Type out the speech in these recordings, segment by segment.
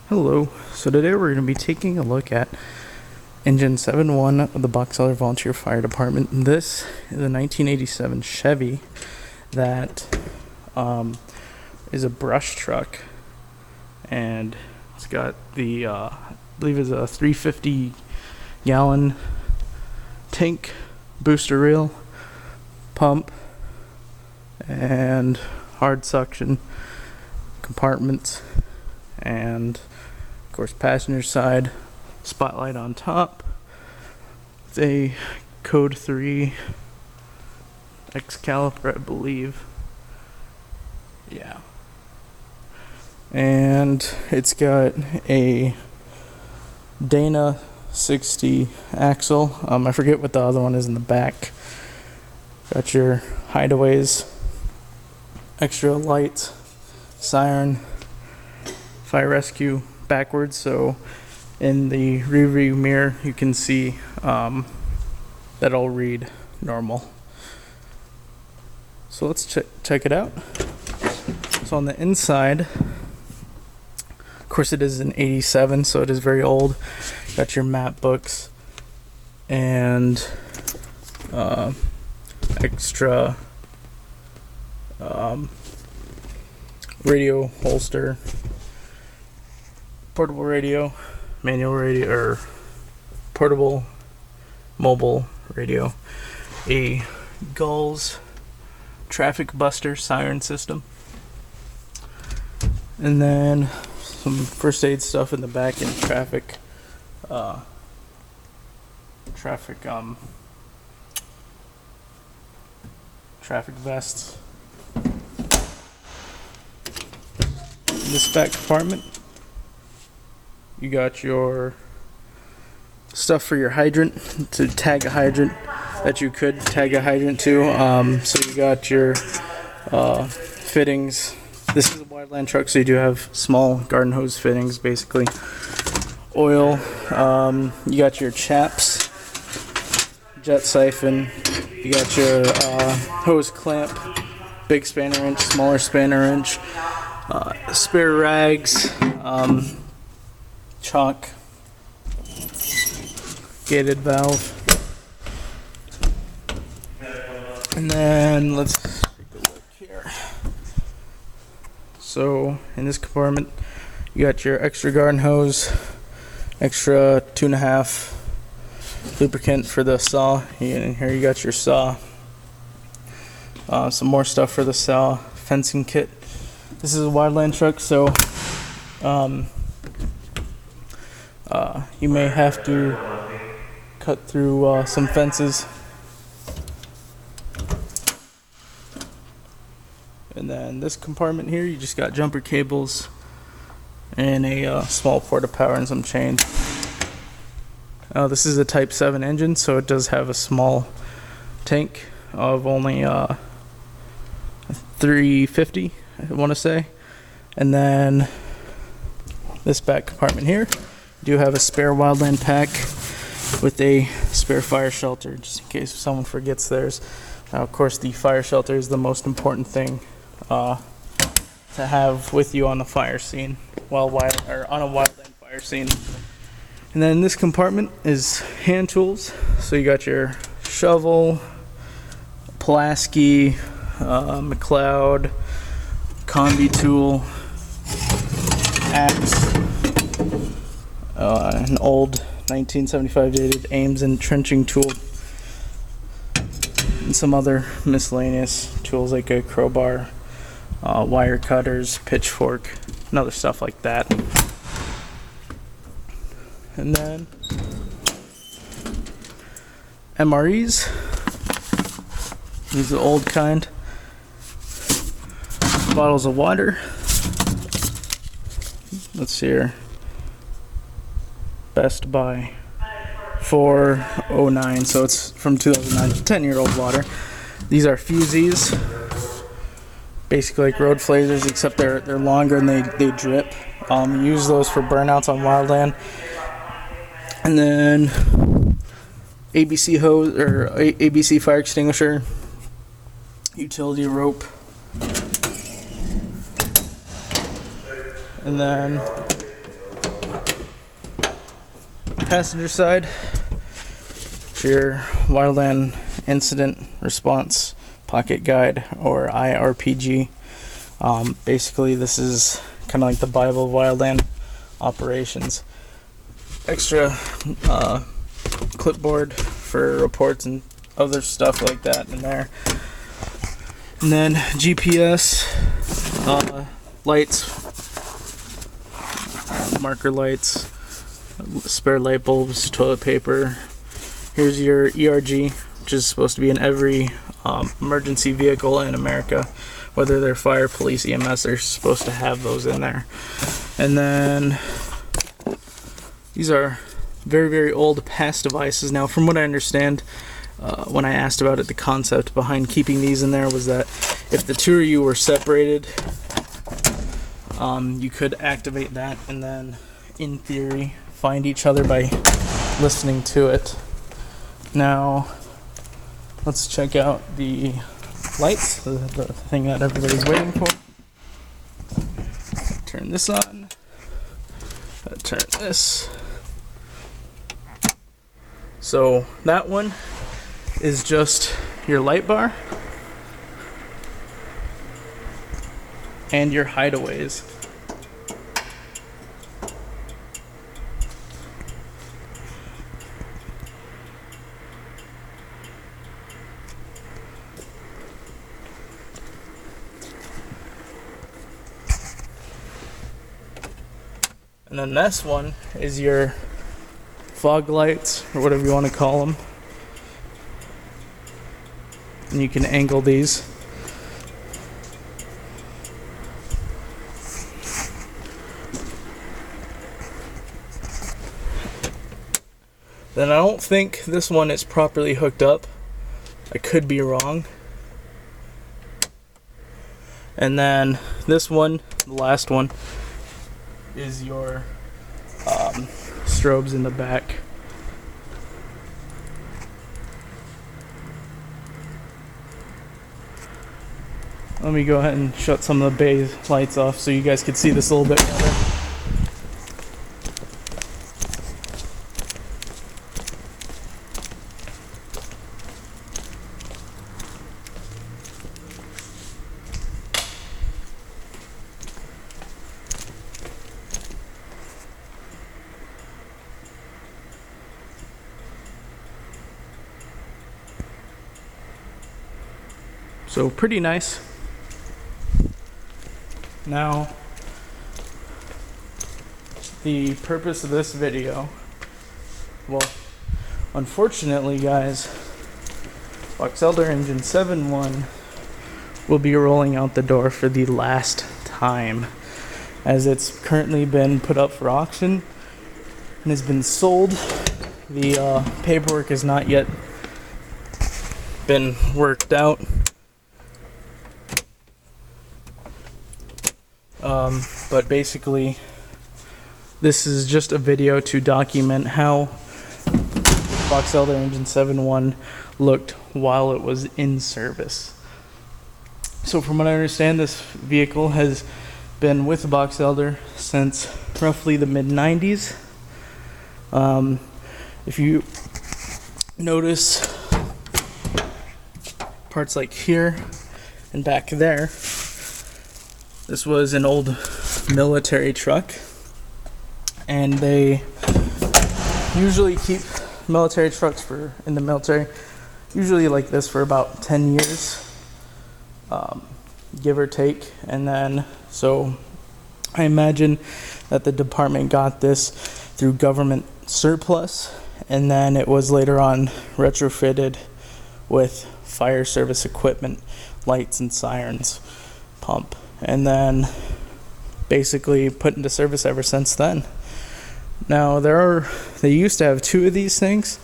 Hello, so today we're going to be taking a look at engine 7.1 of the Box Elder Volunteer Fire Department. This is a 1987 Chevy that is a brush truck, and it's got the, I believe it's a 350 gallon tank, booster reel, pump, and hard suction compartments, and of course passenger side spotlight on top with a code 3 X caliper, I believe. Yeah, and it's got a Dana 60 axle. I forget what the other one is in the back. Got your hideaways, extra lights, siren, fire rescue backwards, so in the rearview mirror you can see that'll read normal. So let's check it out. So on the inside, of course it is an 87, so it is very old. Got your map books and extra radio holster, portable radio, manual radio, or portable mobile radio, a Gulls traffic buster siren system, and then some first aid stuff in the back and traffic vests. In this back compartment, you got your stuff for your hydrant, to tag a hydrant that you could tag a hydrant to. So you got your fittings. This is a wildland truck, so you do have small garden hose fittings, basically. Oil. You got your chaps, jet siphon. You got your hose clamp, big spanner wrench, smaller spanner wrench, spare rags, chalk, gated valve, and then let's take a look here. So in this compartment you got your extra garden hose, extra 2.5 lubricant for the saw, and here you got your saw, some more stuff for the saw, fencing kit. This is a wildland truck, so you may have to cut through some fences. And then this compartment here, you just got jumper cables and a small port of power and some chains. This is a Type 7 engine, so it does have a small tank of only 350, I want to say. And then this back compartment here, you do have a spare wildland pack with a spare fire shelter, just in case someone forgets theirs. Now, of course, the fire shelter is the most important thing to have with you on the fire scene, on a wildland fire scene. And then this compartment is hand tools. So you got your shovel, Pulaski, McLeod, combi tool, axe, an old 1975 dated Ames and trenching tool, and some other miscellaneous tools like a crowbar, wire cutters, pitchfork, and other stuff like that. And then MREs. These are the old kind. Bottles of water. Let's see here. Best Buy 409, so it's from 2009, 10-year-old water. These are fusees, basically like road flazers, except they're longer and they drip. You use those for burnouts on wildland. And then ABC hose, or ABC fire extinguisher, utility rope, and then passenger side, it's your wildland incident response pocket guide, or IRPG. Basically, this is kind of like the Bible of wildland operations. Extra clipboard for reports and other stuff like that in there. And then GPS, lights, marker lights, spare light bulbs, toilet paper. Here's your ERG, which is supposed to be in every emergency vehicle in America. Whether they're fire, police, EMS, they're supposed to have those in there. And then these are very, very old past devices. Now, from what I understand, when I asked about it, the concept behind keeping these in there was that if the two of you were separated, you could activate that and then, in theory, find each other by listening to it. Now, let's check out the lights, the thing that everybody's waiting for. Turn this on. Turn this. So that one is just your light bar and your hideaways. And then this one is your fog lights, or whatever you want to call them. And you can angle these. Then I don't think this one is properly hooked up. I could be wrong. And then this one, the last one, is your strobes in the back. Let me go ahead and shut some of the bay lights off so you guys can see this a little bit better. So pretty nice. Now, the purpose of this video, well, unfortunately guys, Box Elder Engine 7.1 will be rolling out the door for the last time, as it's currently been put up for auction and has been sold. The paperwork has not yet been worked out. But basically, this is just a video to document how Box Elder Engine 7.1 looked while it was in service. So from what I understand, this vehicle has been with the Box Elder since roughly the mid-90s. If you notice parts like here and back there, this was an old military truck, and they usually keep military trucks in the military, usually like this, for about 10 years, give or take. And then, so I imagine that the department got this through government surplus, and then it was later on retrofitted with fire service equipment, lights and sirens, pump, and then basically put into service ever since then. Now they used to have two of these things,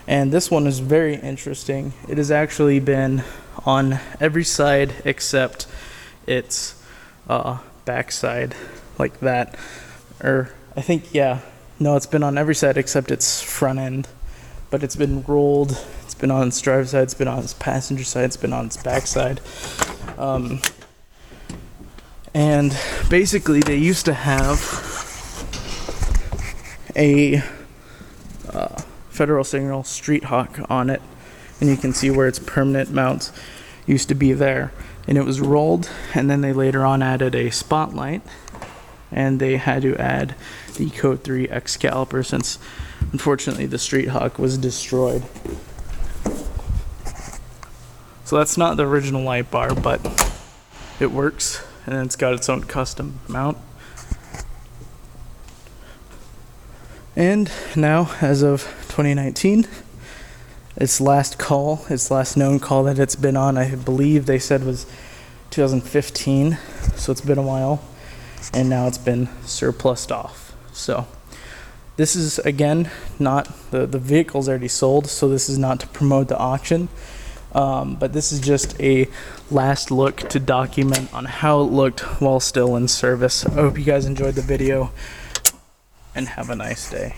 and this one is very interesting. It has actually been on every side except its back side, like that. Or I think, yeah, no, it's been on every side except its front end, but it's been rolled. It's been on its driver's side, it's been on its passenger side, it's been on its back side. And basically they used to have a Federal Signal Street Hawk on it, and you can see where its permanent mounts used to be there, and it was rolled, and then they later on added a spotlight, and they had to add the Code 3 X caliper since unfortunately the Street Hawk was destroyed. So that's not the original light bar, but it works, and it's got its own custom mount. And now, as of 2019, its last known call that it's been on, I believe they said was 2015, so it's been a while, and now it's been surplused off. So this is, again, not, the vehicle's already sold, so this is not to promote the auction, but this is just a last look to document on how it looked while still in service. I hope you guys enjoyed the video, and have a nice day.